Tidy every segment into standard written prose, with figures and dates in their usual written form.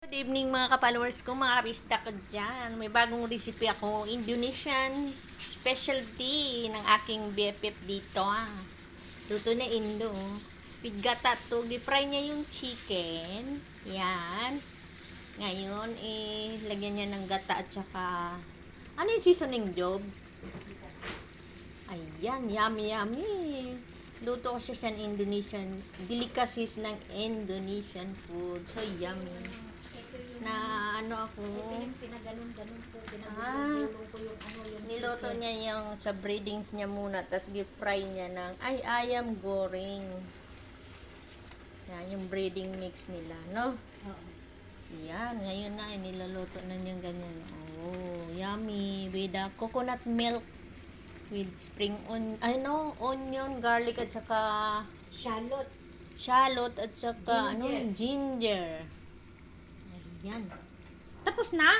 Good evening mga ka-followers ko, mga kapista ko dyan. May bagong recipe ako, Indonesian specialty ng aking BFF dito. Luto na Indo. With gata to, gi-fry niya yung chicken. Yan. Ngayon, lagyan niya ng gata at saka, ano yung seasoning job? Ayan, yummy yummy. Luto ko siya sa Indonesian delicacies ng Indonesian food. So yummy. Na ano ako, Pinaganon-ganon po, ah, binabulong ko yung yung niloto chicken. niya yung sa breadings niya muna, tapos gi-fry niya ng, ayam goreng. Yan, yung breading mix nila, no? Oo. Yan, ngayon na, niluluto na niyang ganyan. Oh, yummy. With coconut milk, with spring onion, garlic, at saka shallot, at saka, ginger. Ayan. Tapos na?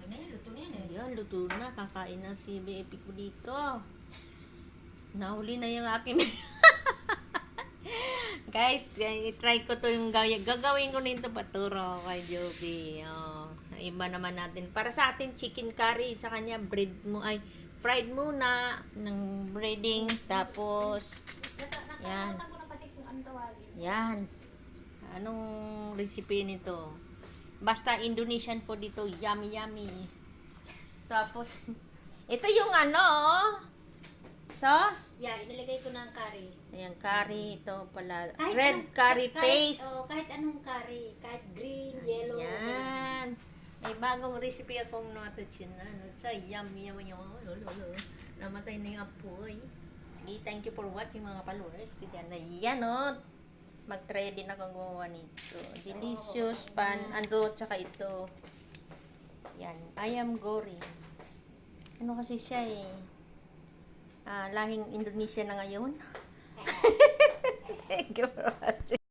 Luto na yan eh. Ayan, luto na. Kakain na si BFF ko dito. Nahuli na yung aking... Guys, try ko to yung gagawin ko na ito paturo kay Joby. Oh, iba naman natin. Para sa atin, chicken curry. Sa kanya, fried muna ng breadings. Tapos, yan. Nakalimutan ko na kasi kung ano tawagin. Yan. Anong recipe nito? Basta Indonesian food dito. Yummy, yummy. Tapos, ito yung sauce. Yeah, inilagay ko na ang curry. Ayan, curry. Ito pala. Kahit Red anong- curry kahit- paste. kahit anong curry. Kahit green, yellow. Yan. May bagong recipe akong natutunan. Sa yummy, yummy, yummy. Lolo. Namatay na yung apoy. Sige, thank you for watching mga followers. Kaya na yan, mag-try din ako gumawa nito. Delicious pan, tsaka ito. Yan, ayam goreng. Ano kasi siya lahing Indonesia na ngayon. Thank you for watching.